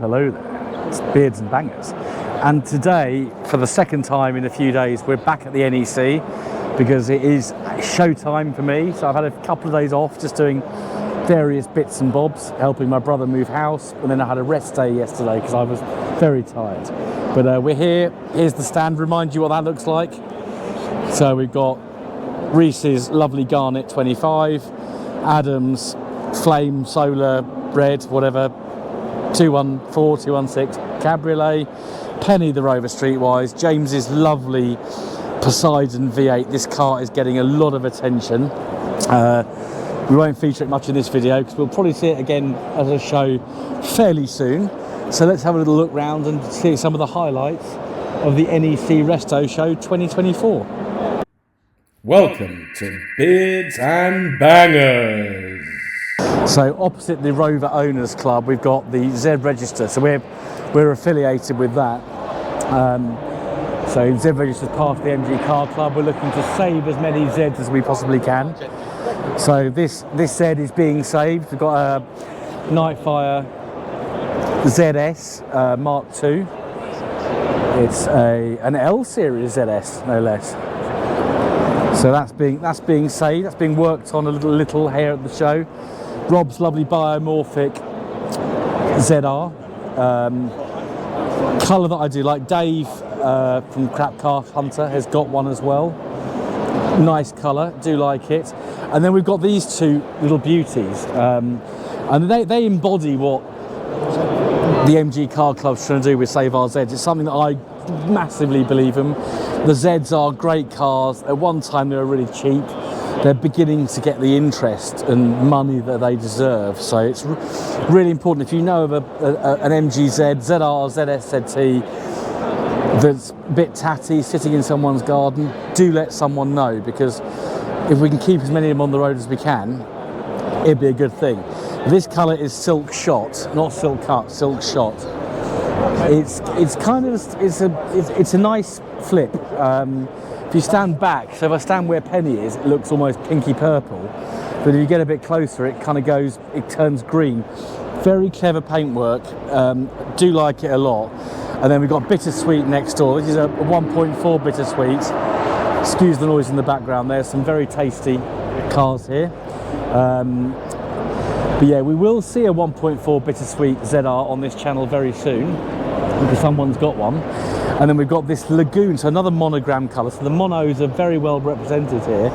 hello there, it's Beards and Bangers, and today, for the second time in a few days, we're back at the NEC because it is showtime for me. So I've had a couple of days off just doing various bits and bobs, helping my brother move house, and then I had a rest day yesterday because I was very tired. But we're here, here's the stand, remind you what that looks like. So we've got Reese's lovely Garnet 25, Adams Flame Solar Red, whatever, 214, 216 Cabriolet, Penny the Rover Streetwise, James's lovely Poseidon V8. This car is getting a lot of attention. We won't feature it much in this video because we'll probably see it again as a show fairly soon. So let's have a little look round and see some of the highlights of the NEC Resto Show 2024. Welcome to Beards and Bangers. So opposite the Rover Owners Club, we've got the Zed Register. So we're affiliated with that. So Zed Register is part of the MG Car Club. We're looking to save as many Zeds as we possibly can. So this Zed is being saved. We've got a Nightfire ZS Mark II. It's an L series ZS, no less. So that's being saved. That's being worked on a little here at the show. Rob's lovely biomorphic ZR. Colour that I do like. Dave from Crap Car Hunter has got one as well. Nice colour, do like it. And then we've got these two little beauties, and they embody what the MG Car Club's trying to do with Save Our Zeds. It's something that I massively believe in. The Zeds are great cars. At one time they were really cheap. They're beginning to get the interest and money that they deserve. So it's really important, if you know of an MG Z, ZR, ZS, ZT that's a bit tatty, sitting in someone's garden, do let someone know, because if we can keep as many of them on the road as we can, it'd be a good thing. This colour is silk shot, not silk cut, silk shot. It's a nice flip. If you stand back, so if I stand where Penny is, it looks almost pinky purple. But if you get a bit closer, it kind of goes, it turns green. Very clever paintwork. Do like it a lot. And then we've got Bittersweet next door. This is a 1.4 Bittersweet. Excuse the noise in the background. There's some very tasty cars here. But yeah, we will see a 1.4 Bittersweet ZR on this channel very soon, because someone's got one. And then we've got this Lagoon, so another monogram colour. So the monos are very well represented here.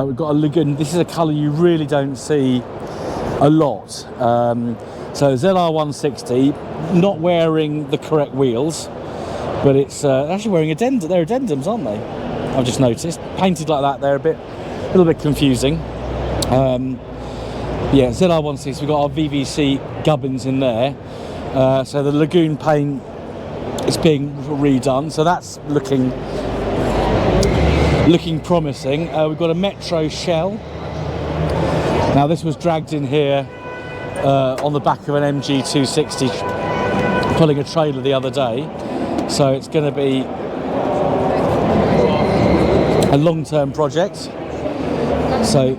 We've got a Lagoon. This is a colour you really don't see a lot. So ZR 160, not wearing the correct wheels, but it's actually wearing addendum. They're addendums, aren't they? I've just noticed. Painted like that, they're a little bit confusing. Yeah, ZR 160, we've got our VVC gubbins in there. So the Lagoon paint is being redone, so that's looking promising. We've got a Metro shell. Now this was dragged in here on the back of an MG 260 pulling a trailer the other day, so it's going to be a long-term project. So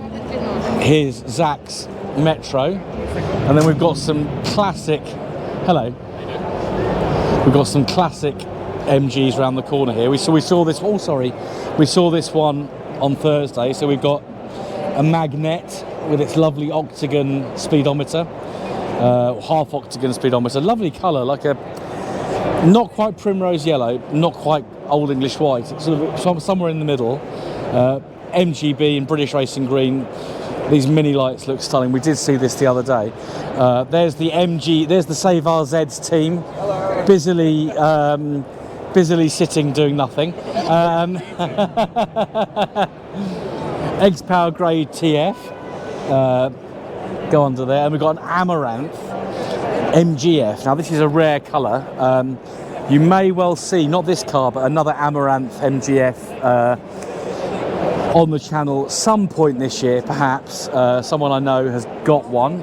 here's Zach's Metro, and then we've got some classic, we've got some classic MGs around the corner here. We saw this, oh sorry, we saw this one on Thursday. So we've got a Magnet with its lovely octagon speedometer, half octagon speedometer, lovely colour, like a not quite primrose yellow, not quite old English white, it's sort of somewhere in the middle. MGB in British Racing Green. These mini lights look stunning. We did see this the other day. There's the MG, there's the Save Our Zeds team, busily sitting doing nothing. Eggs Power Grade TF, go under there, and we've got an Amaranth MGF. Now this is a rare colour. You may well see, not this car, but another Amaranth MGF on the channel some point this year, perhaps. Someone I know has got one.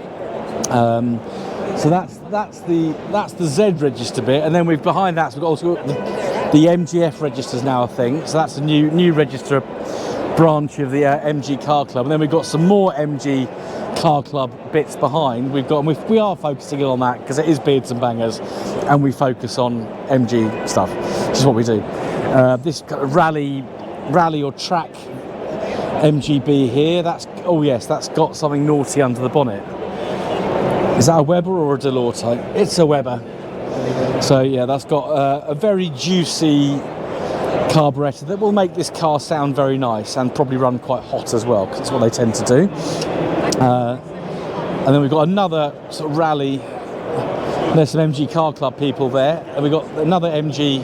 So that's the Z register bit, and then behind that we've also got the MGF registers now a thing. So that's a new register branch of the MG Car Club, and then we've got some more MG car club bits behind, we are focusing on that because it is Beards and Bangers, and we focus on MG stuff, which is what we do. This kind of rally or track MGB here, that's got something naughty under the bonnet. Is that a Weber or a Delorto? It's a Weber. So yeah, that's got a very juicy carburettor that will make this car sound very nice and probably run quite hot as well, because that's what they tend to do. And then we've got another sort of rally. There's some MG Car Club people there, and we've got another MG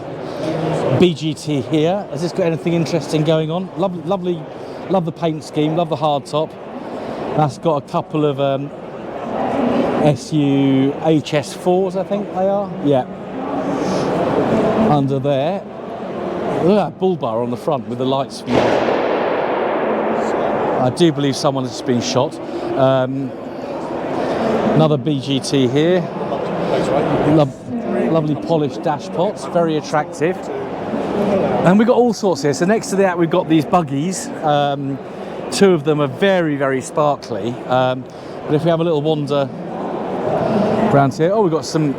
BGT here. Has this got anything interesting going on? Lovely, love the paint scheme, love the hardtop. That's got a couple of SU HS4s, I think they are. Yeah. Under there. Look at that bull bar on the front with the lights. I do believe someone has been shot. Another BGT here. Lovely polished dash pots, very attractive. And we've got all sorts here. So next to that we've got these buggies. Two of them are very, very sparkly. But if we have a little wander around here, we've got some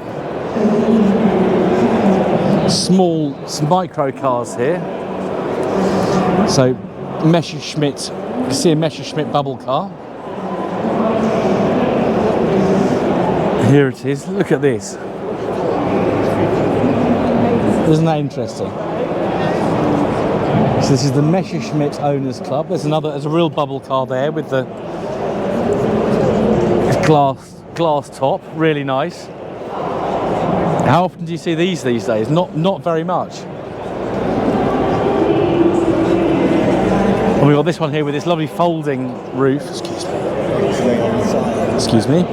micro cars here. So Messerschmitt, you can see a Messerschmitt bubble car. Here it is, look at this. Isn't that interesting? So this is the Messerschmitt Owners Club. There's a real bubble car there with the glass top, really nice. How often do you see these days? Not very much. And we've got this one here with this lovely folding roof. Excuse me.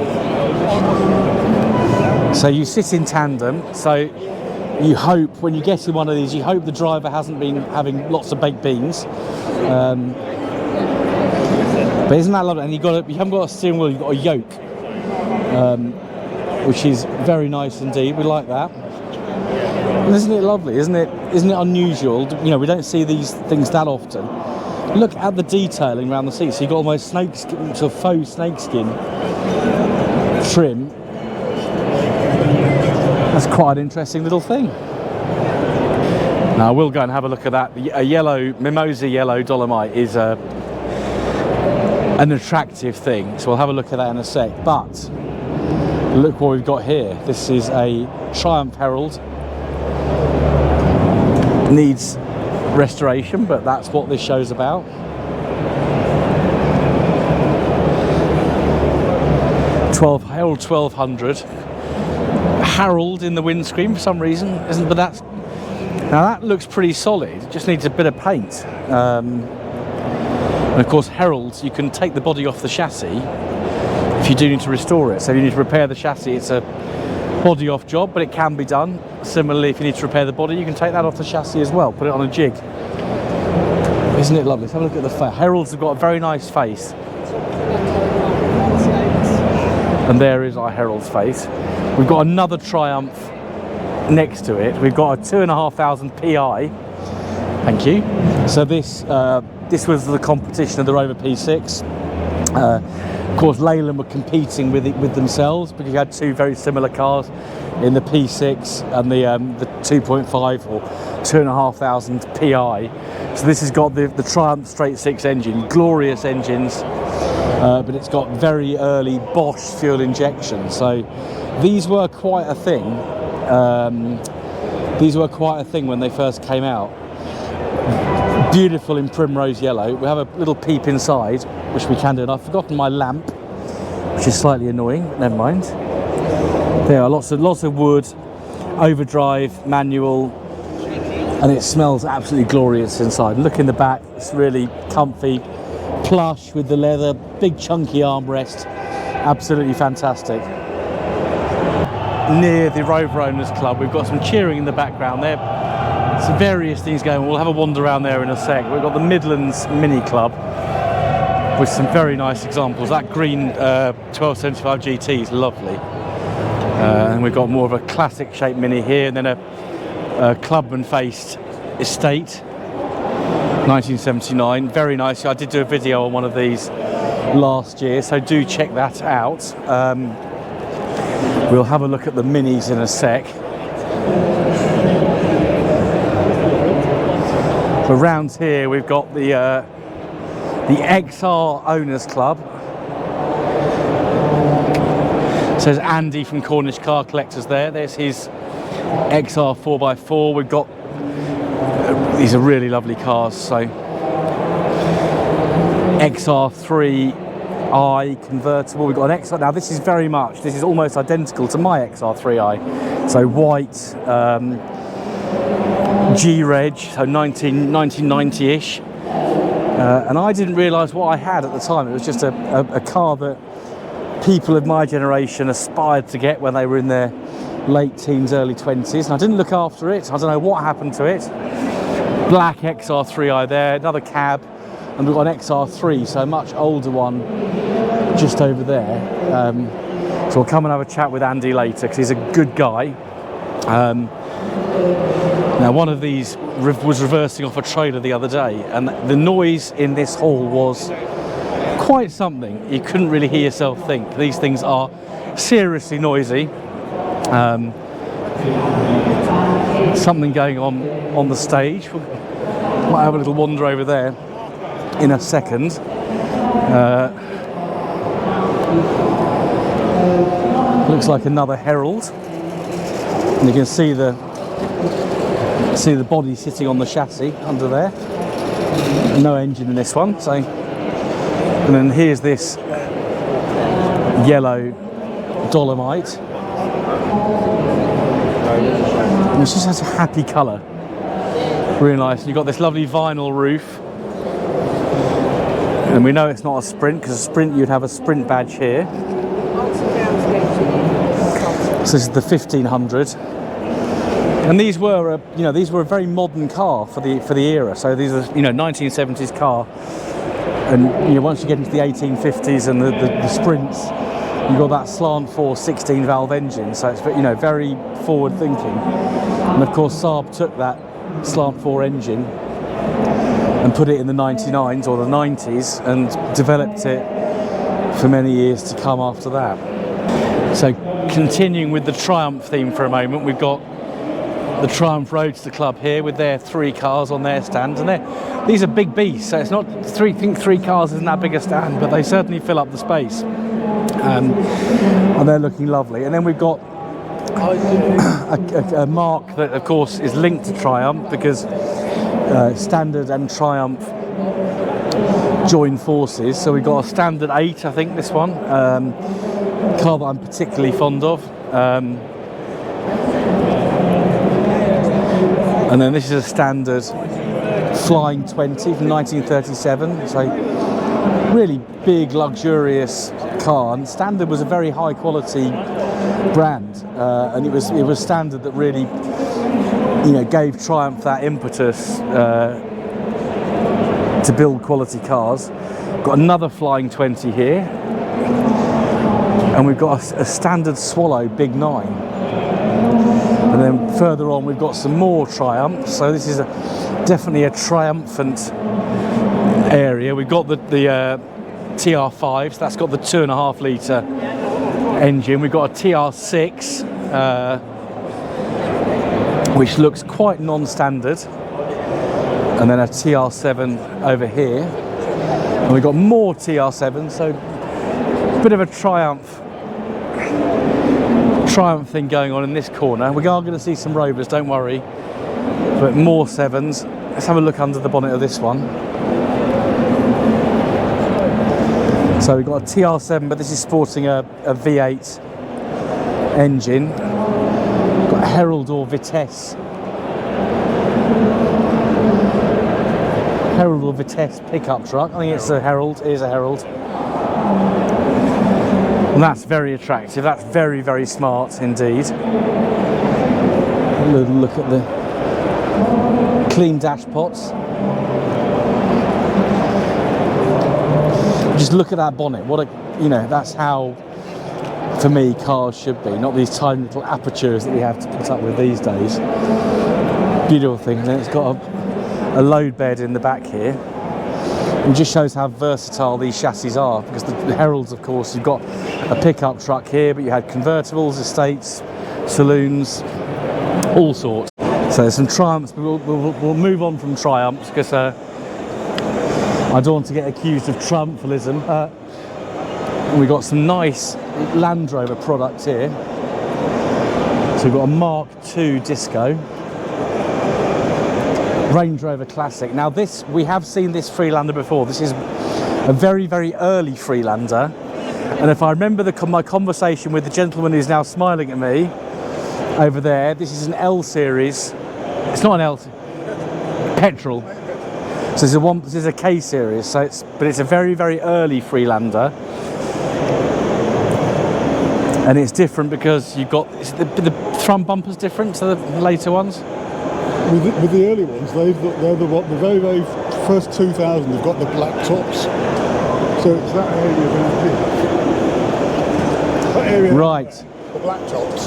So you sit in tandem. So you hope when you get in one of these, you hope the driver hasn't been having lots of baked beans. But isn't that lovely? And you haven't got a steering wheel, you've got a yoke. Which is very nice indeed. We like that. And isn't it lovely? Isn't it unusual? You know, we don't see these things that often. Look at the detailing around the seats. So you've got almost snakeskin, sort of faux snakeskin trim. That's quite an interesting little thing. Now we'll go and have a look at that. A yellow mimosa yellow Dolomite is an attractive thing. So we'll have a look at that in a sec. But look what we've got here. This is a Triumph Herald. Needs restoration, but that's what this show's about. Herald 1200. Harold in the windscreen for some reason, but now that looks pretty solid. It just needs a bit of paint. And of course, Heralds, you can take the body off the chassis if you do need to restore it. So if you need to repair the chassis, it's a body off job, but it can be done. Similarly, if you need to repair the body, you can take that off the chassis as well, put it on a jig. Isn't it lovely? Let's have a look at the face. Heralds have got a very nice face. And there is our Herald's face. We've got another Triumph next to it. We've got a 2,500 PI. Thank you. So this was the competition of the Rover P6. Of course, Leyland were competing with themselves, because you had two very similar cars in the P6 and the 2.5 or 2,500 PI. So this has got the Triumph straight six engine, glorious engines, but it's got very early Bosch fuel injection. So these were quite a thing. These were quite a thing when they first came out. Beautiful in primrose yellow. We have a little peep inside, which we can do, and I've forgotten my lamp, which is slightly annoying, but never mind. There are lots of wood, overdrive, manual, and it smells absolutely glorious inside. Look in the back, it's really comfy, plush with the leather, big chunky armrest, absolutely fantastic. Near the Rover Owners Club, we've got some cheering in the background there. Some various things going on. We'll have a wander around there in a sec. We've got the Midlands Mini Club with some very nice examples. That green 1275 GT is lovely. And we've got more of a classic shape Mini here, and then a clubman faced estate, 1979. Very nice. I did do a video on one of these last year, so do check that out. We'll have a look at the minis in a sec. Around here we've got the XR Owners Club. So there's Andy from Cornish Car Collectors there. There's his XR 4x4. We've got, these are really lovely cars. So XR3i convertible. We've got an XR, now this is almost identical to my XR3i. So white, G-Reg, so 1990-ish. And I didn't realise what I had at the time. It was just a car that people of my generation aspired to get when they were in their late teens, early 20s. And I didn't look after it. I don't know what happened to it. Black XR3i there, another cab. And we've got an XR3, so a much older one just over there. So we'll come and have a chat with Andy later because he's a good guy. Now one of these was reversing off a trailer the other day, and the noise in this hall was quite something. You couldn't really hear yourself think. These things are seriously noisy. Something going on the stage. Might have a little wander over there in a second. Looks like another Herald, and you can see the body sitting on the chassis under there. No engine in this one. So, and then here's this yellow Dolomite, which just has a happy colour. Really nice. You've got this lovely vinyl roof. And we know it's not a Sprint, because a Sprint you'd have a Sprint badge here. So this is the 1500, and these were a very modern car for the era. So these are 1970s car, and once you get into the 1850s and the Sprints, you've got that slant 4 16 valve engine. So it's very forward thinking. And of course Saab took that slant 4 engine and put it in the 99s or the 90s and developed it for many years to come after that. So continuing with the Triumph theme for a moment, we've got the Triumph Roadster Club here with their 3 cars on their stand, and these are big beasts. So it's not three cars isn't that big a stand, but they certainly fill up the space, and they're looking lovely. And then we've got a marque that of course is linked to Triumph, because Standard and Triumph join forces. So we've got a Standard 8, I think this one, car that I'm particularly fond of. And then this is a Standard Flying 20 from 1937. So really big, luxurious car. And Standard was a very high quality brand, and it was Standard that really gave Triumph that impetus to build quality cars. Got another Flying 20 here, and we've got a Standard Swallow Big 9. And then further on we've got some more Triumphs. So this is definitely a triumphant area. We've got the TR5, so that's got the 2.5 litre engine. We've got a TR6, which looks quite non-standard, and then a TR7 over here, and we've got more TR7. So a bit of a Triumph thing going on in this corner. We are going to see some Rovers, don't worry, but more 7s. Let's have a look under the bonnet of this one. So we've got a TR7, but this is sporting a V8 engine. We've got a Herald or Vitesse. Herald or Vitesse pickup truck. I think it's a Herald. It is a Herald. And that's very attractive. That's very, very smart indeed. A little look at the clean dash pots. Just look at that bonnet. What a, that's how, for me, cars should be. Not these tiny little apertures that we have to put up with these days. Beautiful thing. And then it's got a load bed in the back here. It just shows how versatile these chassis are, because the Heralds, of course, you've got a pickup truck here, but you had convertibles, estates, saloons, all sorts. So there's some Triumphs, but we'll move on from Triumphs, because I don't want to get accused of triumphalism. We've got some nice Land Rover products here. So we've got a Mark II Disco, Range Rover Classic. Now this, we have seen this Freelander before. This is a very, very early Freelander. And if I remember my conversation with the gentleman who's now smiling at me over there, this is an L series. It's not an L, petrol. So this is a K series. So but it's a very, very early Freelander. And it's different because you've got the front bumper's different to the later ones. With the early ones, they're the very, very first 2000 have got the black tops. So it's that area down here. That area, right. The black tops.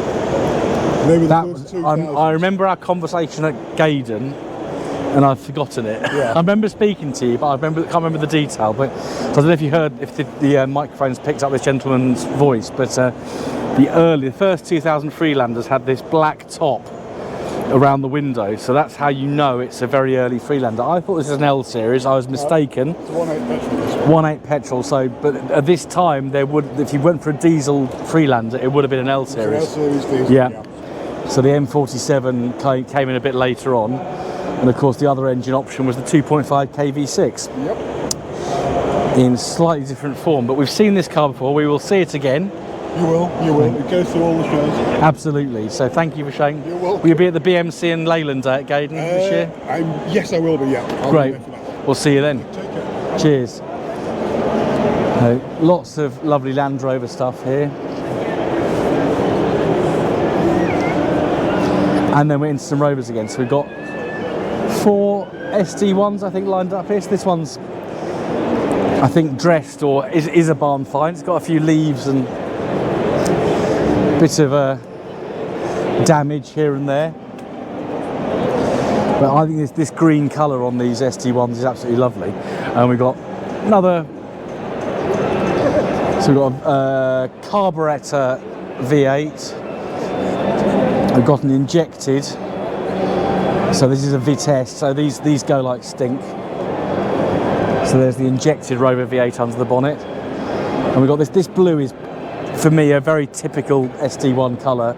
They were the first 2000. I remember our conversation at Gaydon, and I've forgotten it. Yeah. I remember speaking to you, but I can't remember the detail. But so I don't know if you heard, if the microphones picked up this gentleman's voice. But the first 2000 Freelanders had this black top around the window, so that's how you know it's a very early Freelander. I thought this was an L series. I was mistaken. It's a 1.8 petrol. 1.8 petrol. So, but at this time, there would, if you went for a diesel Freelander, it would have been an L series. It's an L series diesel. Yeah. So the M47 came in a bit later on, and of course the other engine option was the 2.5 kV6. Yep. In slightly different form, but we've seen this car before. We will see it again. You will. It goes through all the shows. Absolutely. So thank you for showing. You're welcome. Will you be at the BMC in Leyland Day at Gaydon this year? Yes, I will be, yeah. I'll be Great. there for that. We'll see you then. Take care. Cheers. Lots of lovely Land Rover stuff here. And then we're into some Rovers again. So we've got 4 SD1s, I think, lined up here. So this one's, I think, dressed or is a barn find. It's got a few leaves and bit of damage here and there. But I think this green colour on these SD1s is absolutely lovely. And we've got another, so we've got a carburettor V8. We've got an injected, so this is a Vitesse, so these go like stink. So there's the injected Rover V8 under the bonnet. And we've got this blue is, for me, a very typical SD1 colour.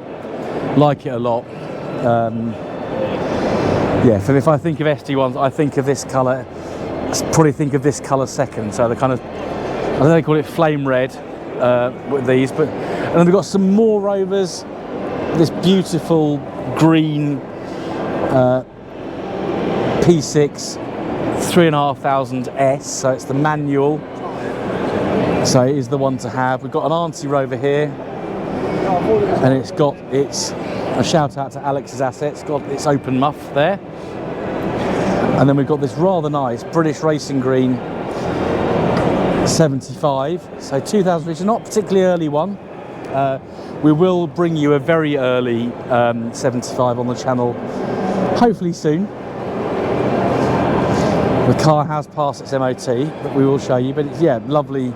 Like it a lot. Yeah, so if I think of SD1s, I think of this colour, probably think of this colour second. So the kind of, I don't know, they call it flame red with these, but, and then we've got some more Rovers. This beautiful green P6 3,500 S, so it's the manual, so it is the one to have. We've got an Auntie Rover here, and it's got its, a shout out to Alex's Assets, got its open muff there. And then we've got this rather nice British Racing Green 75, so 2000, which is not a particularly early one. We will bring you a very early 75 on the channel, hopefully soon. The car has passed its MOT, but we will show you. But it's, yeah, lovely,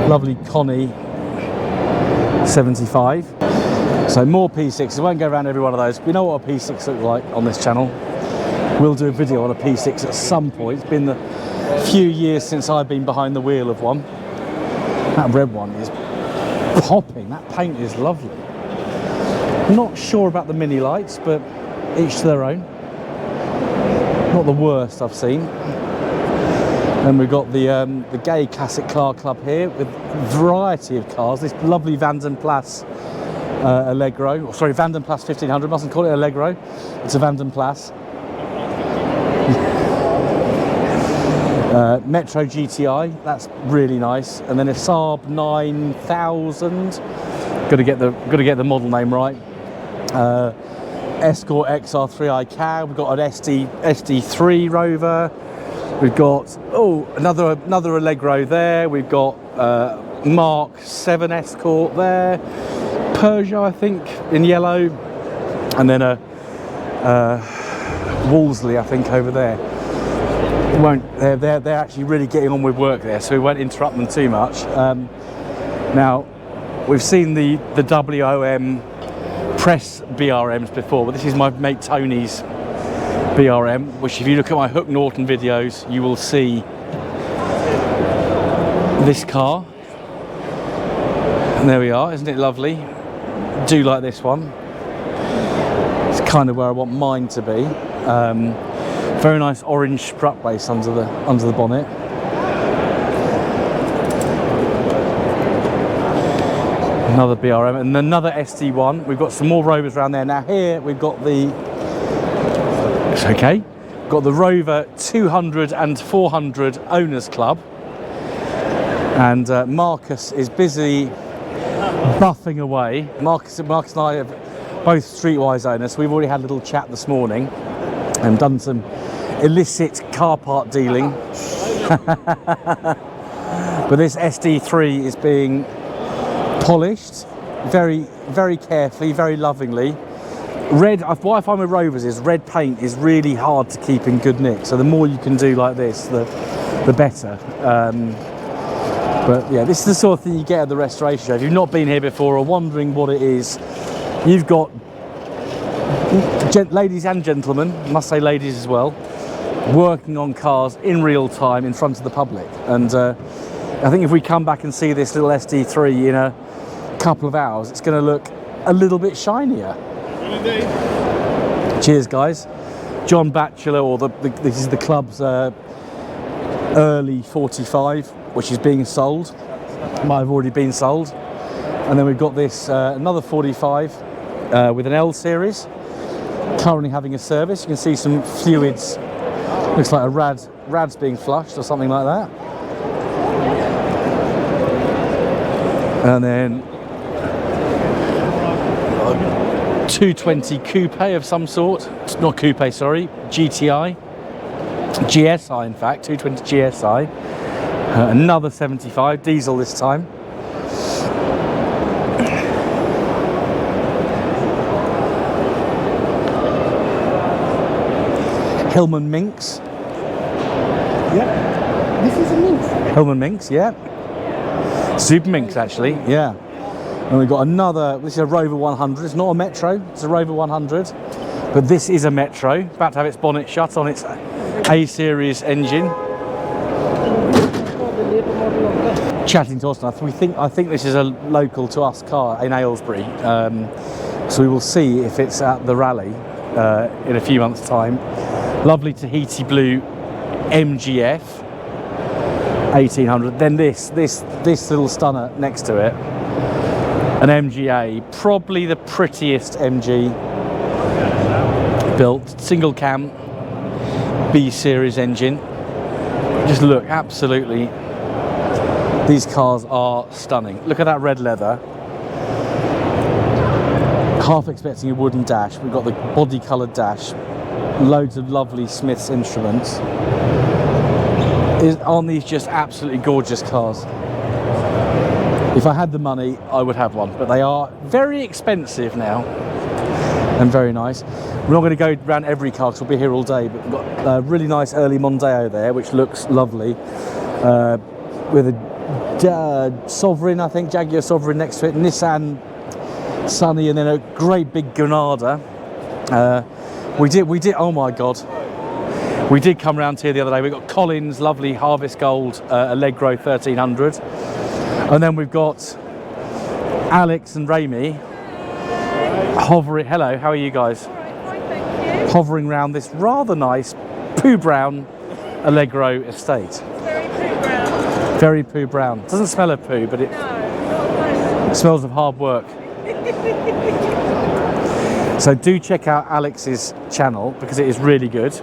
lovely Connie 75. So more P6s. I won't go around every one of those. We know what a P6 looks like on this channel. We'll do a video on a P6 at some point. It's been the few years since I've been behind the wheel of one. That red one is popping. That paint is lovely. I'm not sure about the mini lights, but each to their own. Not the worst I've seen. And we've got the Gay Classic Car Club here with a variety of cars. This lovely Vanden Plas Allegro, or sorry, Vanden Plas 1500. Mustn't call it Allegro. It's a Vanden Plas. Metro GTI, that's really nice, and then a Saab 9000. Got to get the model name right. Escort XR3i cab. We've got an SD3 Rover. We've got another Allegro there. We've got Mark 7 Escort there. Peugeot, I think, in yellow, and then Wolseley, I think, over there. It won't. They're actually really getting on with work there, so we won't interrupt them too much. Now, we've seen the WOM press BRMs before, but this is my mate Tony's BRM, which if you look at my Hook Norton videos, you will see this car. And there we are, isn't it lovely? Do like this one. It's kind of where I want mine to be. Very nice orange strut base under the bonnet. Another BRM and another SD1. We've got some more Rovers around there. Now here we've got it's okay. Got the Rover 200 and 400 Owners Club. And Marcus is busy buffing away. Marcus and I are both Streetwise owners. We've already had a little chat this morning and done some illicit car part dealing. But this SD3 is being polished very, very carefully, very lovingly. Red, what I find with Rovers is red paint is really hard to keep in good nick. So the more you can do like this, the better. But yeah, this is the sort of thing you get at the restoration show. If you've not been here before or wondering what it is, you've got ladies and gentlemen, I must say ladies as well, working on cars in real time in front of the public. And I think if we come back and see this little SD3 in a couple of hours, it's going to look a little bit shinier. Cheers, guys. John Batchelor, or this is the club's early 45, which is being sold. Might have already been sold. And then we've got this another 45 with an L series, currently having a service. You can see some fluids. Looks like a rad's being flushed or something like that. And then 220 coupe of some sort. It's not coupe, sorry, GTI. GSI, in fact, 220 GSI. Another 75, diesel this time. Hillman Minx. Yeah, this is a Minx. Hillman Minx, yeah. Super Minx, actually, yeah. And we've got another, this is a Rover 100. It's not a Metro, it's a Rover 100. But this is a Metro, about to have its bonnet shut on its A-series engine. Chatting to us, I think this is a local to us car in Aylesbury. So we will see if it's at the rally in a few months' time. Lovely Tahiti blue MGF 1800. Then this little stunner next to it, an MGA, probably the prettiest MG built, single cam B series engine. Just look, absolutely, these cars are stunning. Look at that red leather. Half expecting a wooden dash. We've got the body coloured dash, loads of lovely Smith's instruments. Aren't these just absolutely gorgeous cars? If I had the money, I would have one, but they are very expensive now and very nice. We're not going to go around every car because we'll be here all day, but we've got a really nice early Mondeo there, which looks lovely, with a Sovereign, I think, Jaguar Sovereign next to it, Nissan Sunny, and then a great big Granada. We did, oh my God. We did come round here the other day. We've got Collins' lovely Harvest Gold Allegro 1300. And then we've got Alex and Rami hovering. Hello, how are you guys? All right, fine, thank you. Hovering around this rather nice poo brown Allegro estate. Very poo brown. Very poo brown. Doesn't smell of poo, but it smells of hard work. So do check out Alex's channel because it is really good.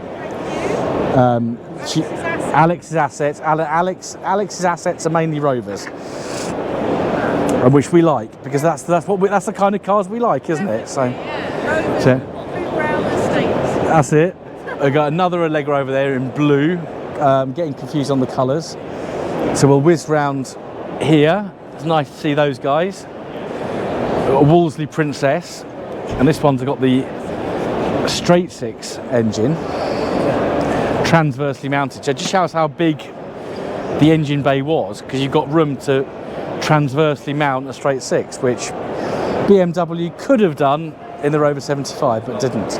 Alex's assets are mainly Rovers, which we like because that's the kind of cars we like, isn't it? So, Yeah, so poo brown estates. that's it. I've got another Allegro over there in blue. Getting confused on the colours. So we'll whiz round here. It's nice to see those guys. A Wolseley Princess, and this one's got the straight six engine, transversely mounted. So it just shows how big the engine bay was, because you've got room to transversely mount a straight six, which BMW could have done in the Rover 75 but didn't.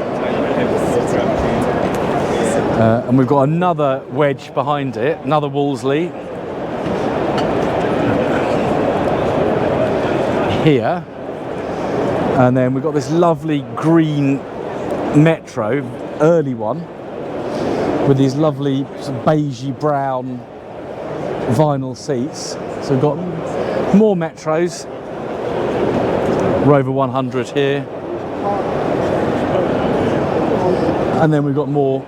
And we've got another wedge behind it, another Wolseley here, and then we've got this lovely green Metro, early one, with these lovely sort of beigey brown vinyl seats. So we've got more Metros, Rover 100 here, and then we've got more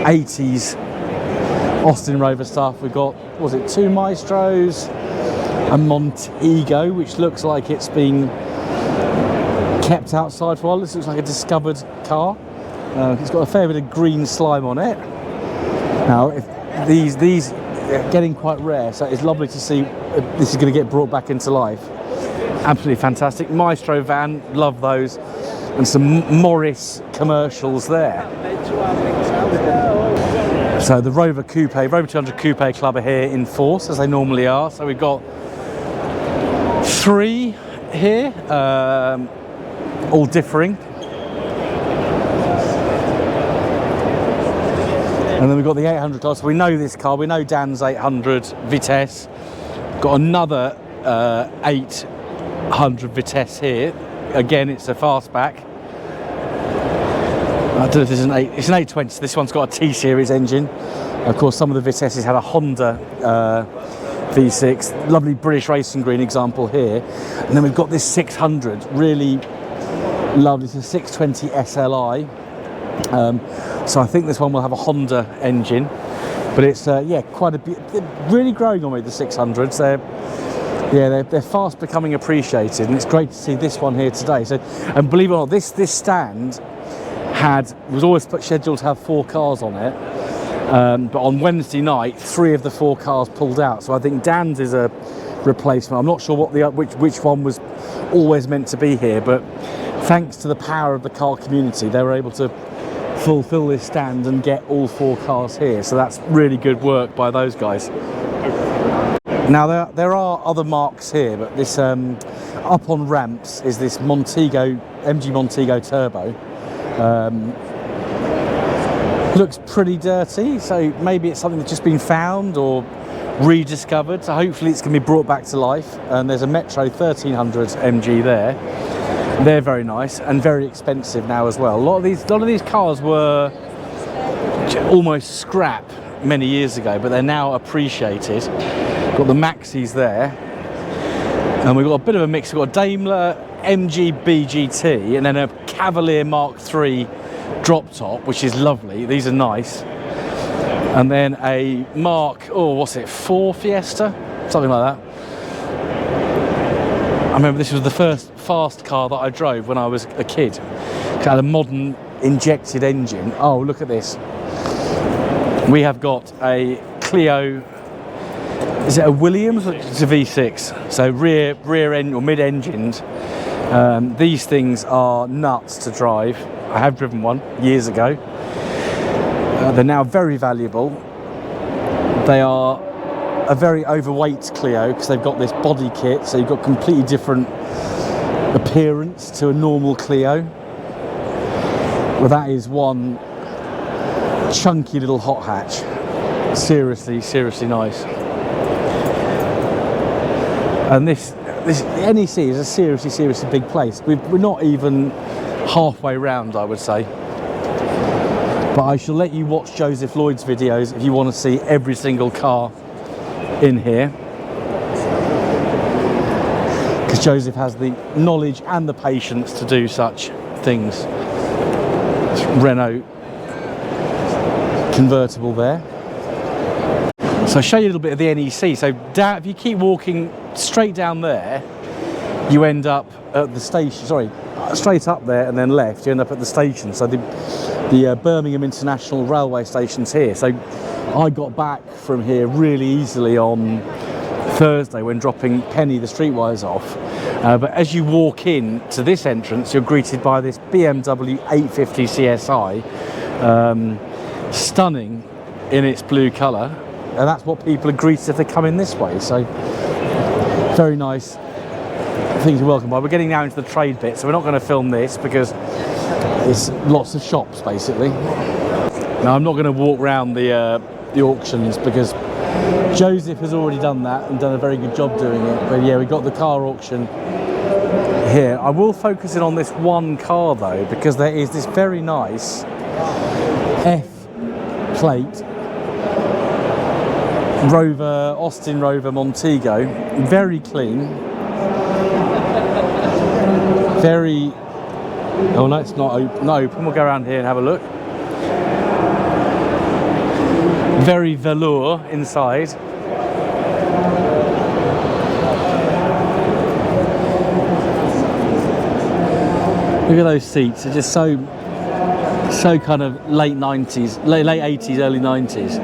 80s Austin Rover stuff. We've got, was it 2 Maestros, a Montego, which looks like it's been kept outside for a while. This looks like a discovered car. It's got a fair bit of green slime on it. Now, if these are getting quite rare, so it's lovely to see if this is going to get brought back into life. Absolutely fantastic. Maestro van, love those, and some Morris commercials there. So the Rover Coupe, Rover 200 Coupe Club are here in force, as they normally are. So we've got 3 here, all differing. And then we've got the 800 class. So we know this car, we know Dan's 800 Vitesse. Got another 800 Vitesse here. Again, it's a fastback. I don't know if this is it's an 820, so this one's got a T-Series engine. Of course, some of the Vitesses had a Honda V6. Lovely British racing green example here. And then we've got this 600, really lovely. It's a 620 SLI. So I think this one will have a Honda engine, but it's yeah, quite a bit, really growing on me, the 600s. They're fast becoming appreciated, and it's great to see this one here today. So, and believe it or not, this stand was always scheduled to have 4 cars on it, but on Wednesday night 3 of the 4 cars pulled out. So I think Dan's is a replacement. I'm not sure what which one was always meant to be here, but thanks to the power of the car community, they were able to fulfill this stand and get all 4 cars here. So that's really good work by those guys. Now there are other marks here, but this up on ramps is this Montego, MG Montego Turbo. Looks pretty dirty, so maybe it's something that's just been found or rediscovered. So hopefully it's going to be brought back to life. And there's a Metro 1300 MG there. They're very nice and very expensive now as well. A lot of these cars were almost scrap many years ago, but they're now appreciated. Got the Maxis there, and we've got a bit of a mix. We've got a Daimler MG BGT, and then a Cavalier Mark III drop top, which is lovely. These are nice. And then a Mark, what's it, 4 Fiesta? Something like that. I remember this was the first fast car that I drove when I was a kid. It had a modern injected engine. Oh, look at this. We have got a Clio. Is it a Williams? It's a V6. So rear end or mid-engined. These things are nuts to drive. I have driven one years ago. They're now very valuable. They are a very overweight Clio because they've got this body kit, so you've got completely different appearance to a normal Clio. Well, that is one chunky little hot hatch. Seriously nice. And this NEC is a seriously big place. We're not even halfway round, I would say. But I shall let you watch Joseph Lloyd's videos if you want to see every single car in here. Because Joseph has the knowledge and the patience to do such things. Renault convertible there. So I'll show you a little bit of the NEC. So if you keep walking straight down there, you end up at the station, straight up there and then left, you end up at the station. So the Birmingham International Railway station's here. So I got back from here really easily on Thursday when dropping Penny the Streetwise off. But as you walk in to this entrance, you're greeted by this BMW 850 CSI, stunning in its blue colour, and that's what people are greeted if they come in this way. So very nice thing to welcome by. We're getting now into the trade bit, so we're not going to film this because it's lots of shops basically. Now I'm not going to walk around the auctions because Joseph has already done that and done a very good job doing it. But yeah, we got the car auction here. I will focus in on this one car though, because there is this very nice F plate Rover, Austin Rover Montego, very clean, very, oh no, it's not open, we'll go around here and have a look. Very velour inside. Look at those seats, they're just so kind of late 90s, late 80s, early 90s.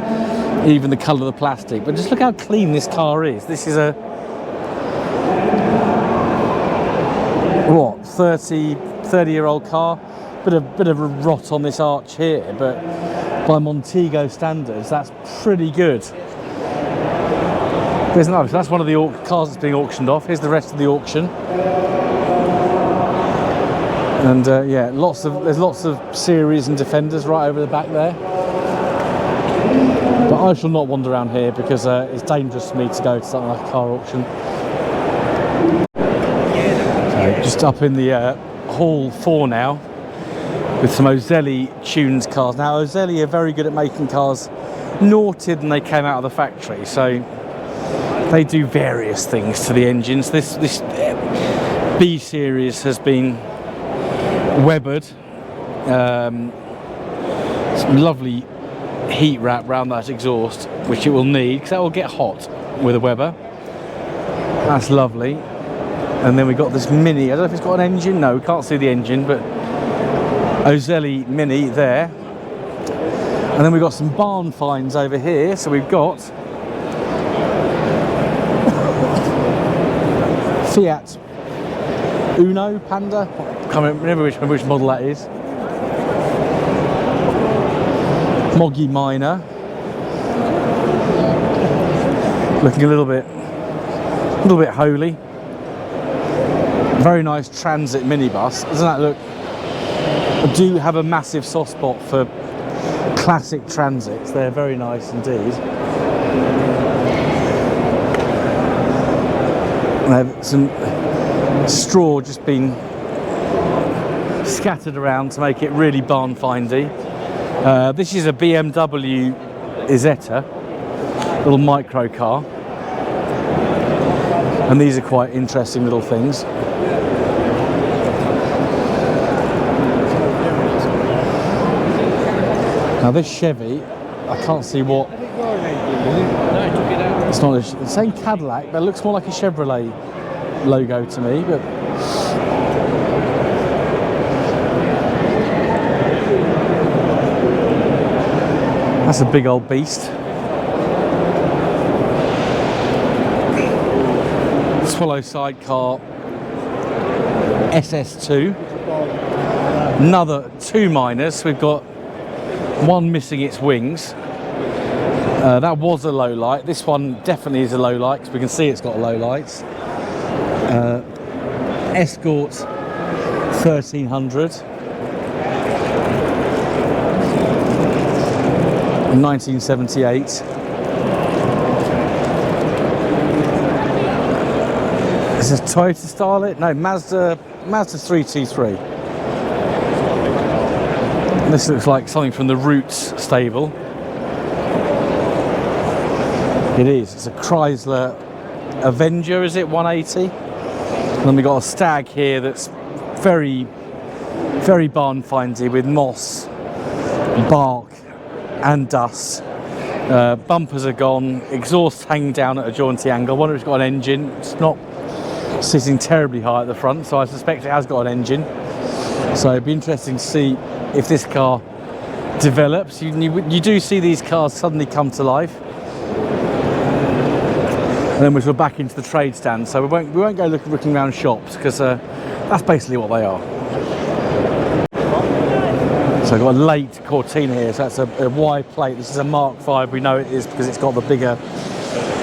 Even the colour of the plastic. But just look how clean this car is. This is a, what, 30-year-old car. Bit of a rot on this arch here, but by Montego standards, that's pretty good. There's no, so that's one of the cars that's being auctioned off. Here's the rest of the auction. And yeah, there's lots of series and defenders right over the back there. But I shall not wander around here because it's dangerous for me to go to something like a car auction. So just up in the Hall 4 now with some Ozelli tunes cars. Now Ozelli are very good at making cars naughtier than they came out of the factory, so they do various things to the engines. This B series has been Webered, some lovely heat wrap around that exhaust, which it will need because that will get hot with a Weber. That's lovely. And then we got this Mini. I don't know if it's got an engine. No, we can't see the engine, but Ozelli Mini there. And then we've got some barn finds over here. So we've got Fiat Uno Panda. I can't remember which model that is. Moggy Minor. Looking a little bit holy. Very nice Transit minibus. Doesn't that look? I do have a massive soft spot for classic Transits. They're very nice indeed. Some straw just been scattered around to make it really barn findy. This is a BMW Isetta, little micro car, and these are quite interesting little things. Now this Chevy, I can't see what. It's not the same Cadillac, but it looks more like a Chevrolet logo to me. But that's a big old beast. Swallow sidecar SS2. Another two minors. We've got one missing its wings. That was a low light. This one definitely is a low light because we can see it's got low lights. Escort 1300. 1978. Is this Toyota Starlet? No, Mazda 323. This looks like something from the Roots stable. It is. It's a Chrysler Avenger, is it? 180. And then we got a Stag here that's very, very barn findy with moss, bark, and dust. Bumpers are gone. Exhaust hanging down at a jaunty angle. I wonder if it's got an engine. It's not sitting terribly high at the front, so I suspect it has got an engine. So it'd be interesting to see if this car develops. You do see these cars suddenly come to life. And then we're sort of back into the trade stand, so we won't go looking around shops, because that's basically what they are. So I've got a late Cortina here, so that's a Y plate. This is a Mark V. We know it is because it's got the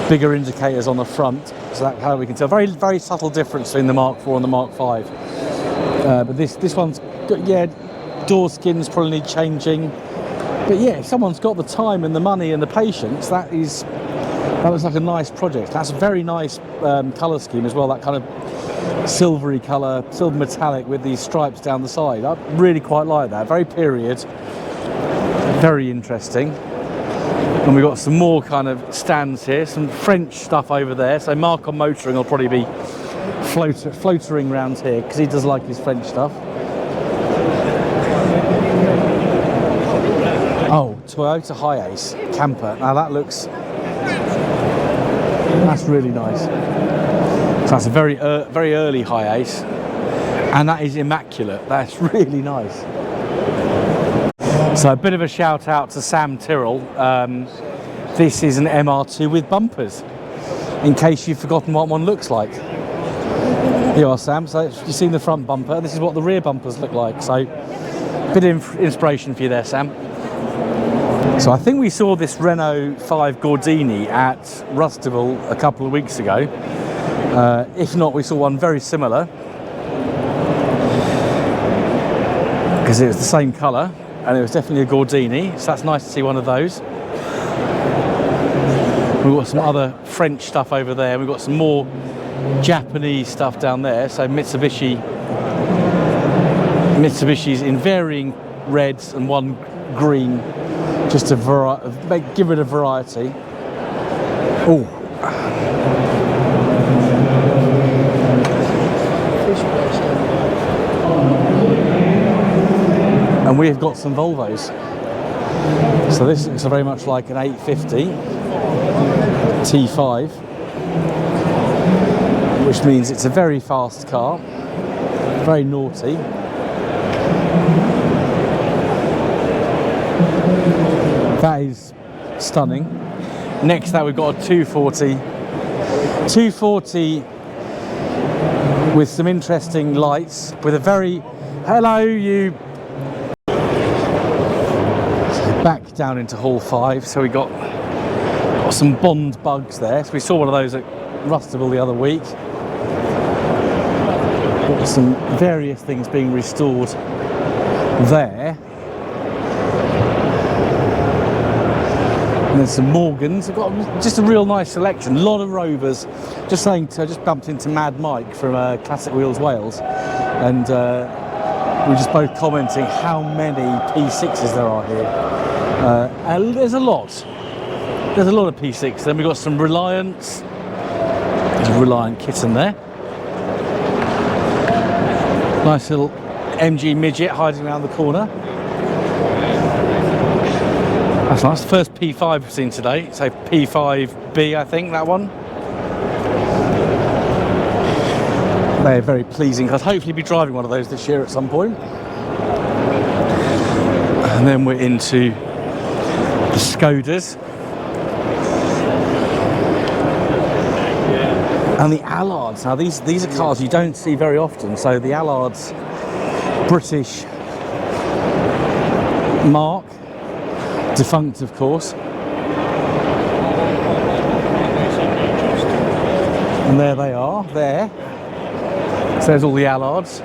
bigger indicators on the front, so that's how we can tell. Very, very subtle difference between the Mark IV and the Mark V. But this one's got, yeah, door skins probably need changing. But yeah, if someone's got the time and the money and the patience, that looks like a nice project. That's a very nice colour scheme as well, that kind of silvery colour, silver metallic with these stripes down the side. I really quite like that. Very period, very interesting. And we've got some more kind of stands here, some French stuff over there. So Mark on Motoring will probably be floatering around here because he does like his French stuff. Oh, Toyota Hiace camper. Now that's really nice. So that's a very early Hiace, and that is immaculate. That's really nice. So a bit of a shout out to Sam Tyrrell. This is an MR2 with bumpers, in case you've forgotten what one looks like. Here you are, Sam. So you've seen the front bumper. This is what the rear bumpers look like. So a bit of inspiration for you there, Sam. So I think we saw this Renault 5 Gordini at Rustival a couple of weeks ago. If not, we saw one very similar, because it was the same colour and it was definitely a Gordini, so that's nice to see one of those. We've got some other French stuff over there, and we've got some more Japanese stuff down there. So Mitsubishi's in varying reds and one green, just to give it a variety. Oh. And we've got some Volvos. So this looks very much like an 850 T5, which means it's a very fast car, very naughty. That is stunning. Next that we've got a 240 with some interesting lights, with a very, hello you. Back down into Hall 5, so we got some Bond bugs there. So we saw one of those at Rustival the other week. Got some various things being restored there. And there's some Morgans. We've got just a real nice selection. A lot of Rovers. Just saying, I just bumped into Mad Mike from Classic Wheels Wales, and we were just both commenting how many P6s there are here. And there's a lot of P6. Then we've got some Reliance. There's a Reliant kitten there. Nice little MG midget hiding around the corner. That's nice. The first P5 we've seen today. So P5B, I think, that one. They're very pleasing. I'll hopefully be driving one of those this year at some point. And then we're into the Skodas and the Allards. Now these are cars you don't see very often. So the Allards, British mark, defunct of course. And there they are, there. So there's all the Allards.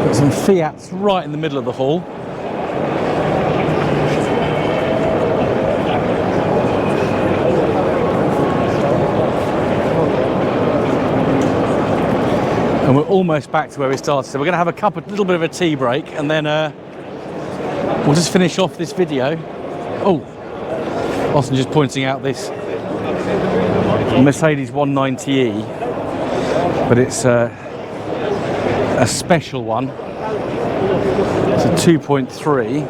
Got some Fiats right in the middle of the hall. And we're almost back to where we started. So we're going to have a little bit of a tea break, and then we'll just finish off this video. Oh, Austin just pointing out this Mercedes 190E, but it's a special one. It's a 2.3.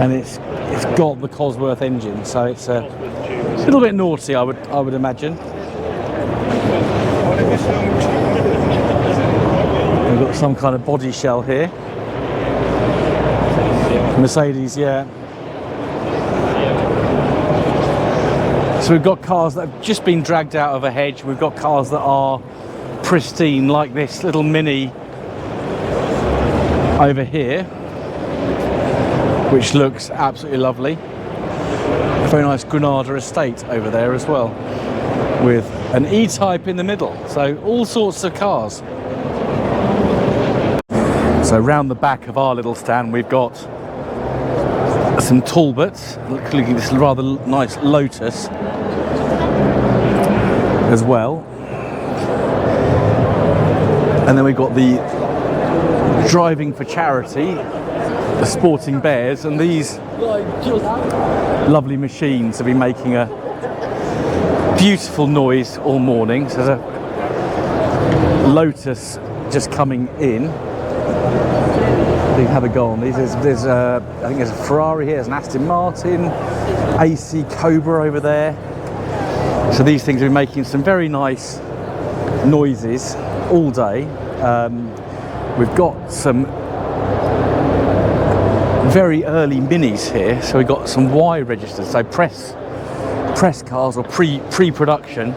And it's got the Cosworth engine, so it's a little bit naughty, I would imagine. We've got some kind of body shell here. Mercedes, yeah. So we've got cars that have just been dragged out of a hedge. We've got cars that are pristine, like this little Mini over here, which looks absolutely lovely. A very nice Granada estate over there as well, with an E-Type in the middle. So all sorts of cars. So round the back of our little stand, we've got some Talbots, including this rather nice Lotus as well. And then we've got the Driving for Charity, the Sporting Bears, and these lovely machines have been making a beautiful noise all morning. So there's a Lotus just coming in. You can have a go on these. There's I think there's a Ferrari here, there's an Aston Martin, AC Cobra over there. So these things are making some very nice noises all day. We've got some very early Minis here. So we've got some Y registers, so press cars or pre-production.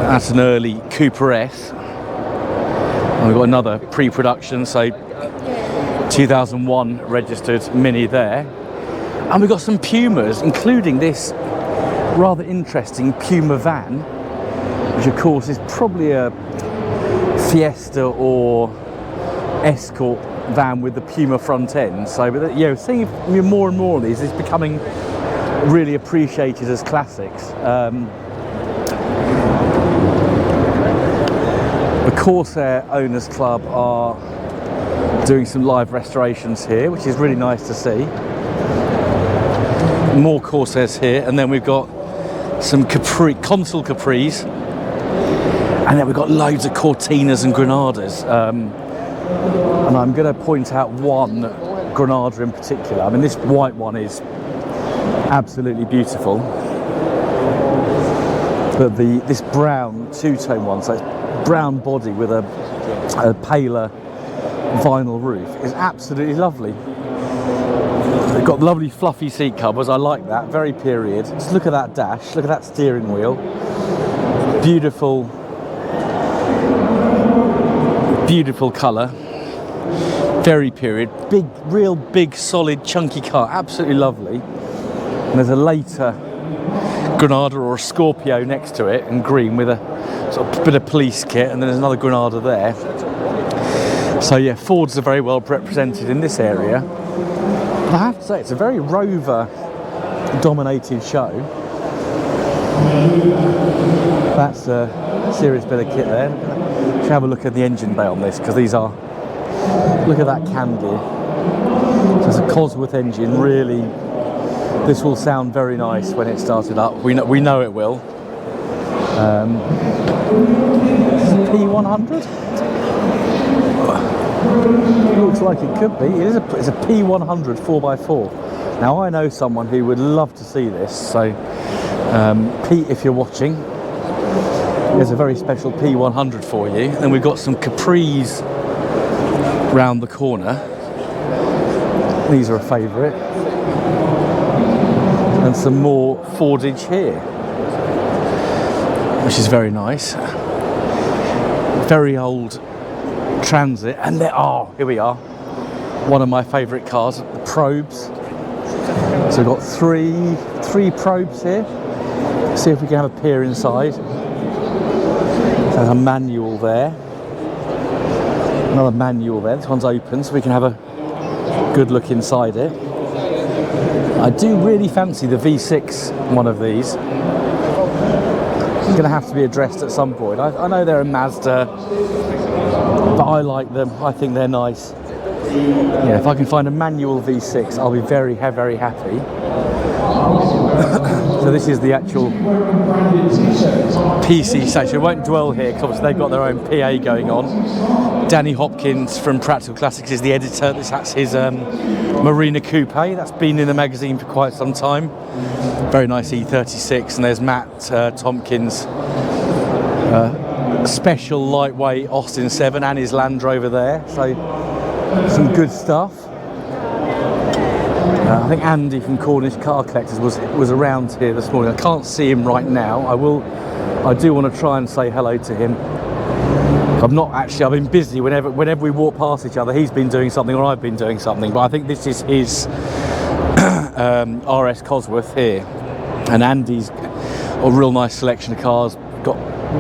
That's an early Cooper S. And we've got another pre-production, so 2001 registered Mini there. And we've got some Pumas, including this rather interesting Puma van, which of course is probably a Fiesta or Escort van with the Puma front end. So, but yeah, seeing more and more of these is becoming really appreciated as classics. The Corsair Owners Club are doing some live restorations here, which is really nice to see. More Corsairs here, and then we've got some Consul Capris, and then we've got loads of Cortinas and Granadas. And I'm going to point out one Granada in particular. I mean, this white one is absolutely beautiful, but this brown two-tone one, so it's brown body with a paler vinyl roof, is absolutely lovely. They've got lovely fluffy seat covers, I like that, very period. Just look at that dash, look at that steering wheel. Beautiful, beautiful colour. Very period, big, real big, solid, chunky car, absolutely lovely. And there's a later Granada or a Scorpio next to it in green with a sort of bit of police kit, and then there's another Granada there. So yeah, Fords are very well represented in this area. I have to say, it's a very Rover dominated show. That's a serious bit of kit there. Let's have a look at the engine bay on this, because these are, look at that cam gear. So it's a Cosworth engine, really. This will sound very nice when it started up. We know it will. P100? Looks like it could be. It's a P100 4x4. Now I know someone who would love to see this, so Pete, if you're watching, there's a very special P100 for you. Then we've got some Capris round the corner. These are a favourite. And some more Fordage here, which is very nice. Very old Transit, and here we are. One of my favourite cars, the Probes. So we've got three Probes here. See if we can have a peer inside. There's a manual there. Another manual there. This one's open, so we can have a good look inside it. I do really fancy the V6 one of these. It's going to have to be addressed at some point. I know they're a Mazda, but I like them. I think they're nice. Yeah, if I can find a manual V6, I'll be very, very happy. So this is the actual PC section. I won't dwell here because obviously they've got their own PA going on. Danny Hopkins from Practical Classics is the editor. That's his Marina Coupe. That's been in the magazine for quite some time. Very nice E36. And there's Matt Tompkins special lightweight Austin 7 and his Land Rover there, so some good stuff. I think Andy from Cornish Car Collectors was around here this morning. I can't see him right now. I do want to try and say hello to him. I've been busy. Whenever we walk past each other, he's been doing something or I've been doing something, but I think this is his RS Cosworth here, and Andy's a real nice selection of cars, got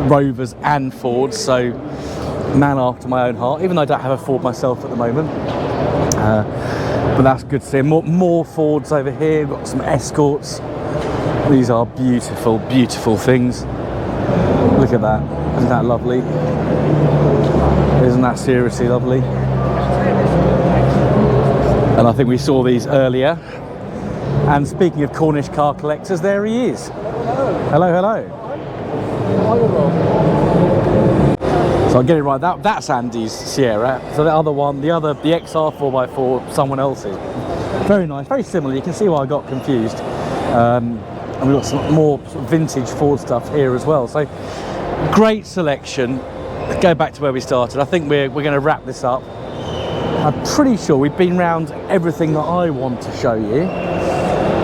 Rovers and Fords, so man after my own heart, even though I don't have a Ford myself at the moment. But that's good to see. More Fords over here. We've got some Escorts. These are beautiful, beautiful things. Look at that. Isn't that lovely? Isn't that seriously lovely? And I think we saw these earlier. And speaking of Cornish Car Collectors, there he is. Hello, hello. So I'll get it right. That's Andy's Sierra. So the other one, the XR 4x4, someone else's. Very nice, very similar. You can see why I got confused. And we've got some more sort of vintage Ford stuff here as well. So great selection. Let's go back to where we started. I think we're going to wrap this up. I'm pretty sure we've been around everything that I want to show you.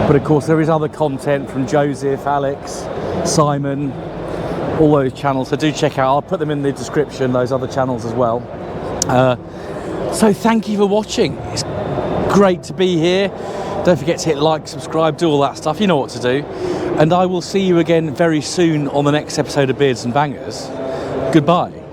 But of course there is other content from Joseph, Alex, Simon, all those channels, so do check out. I'll put them in the description, those other channels as well. So thank you for watching. It's great to be here. Don't forget to hit like, subscribe, do all that stuff. You know what to do. And I will see you again very soon on the next episode of Beards and Bangers. Goodbye.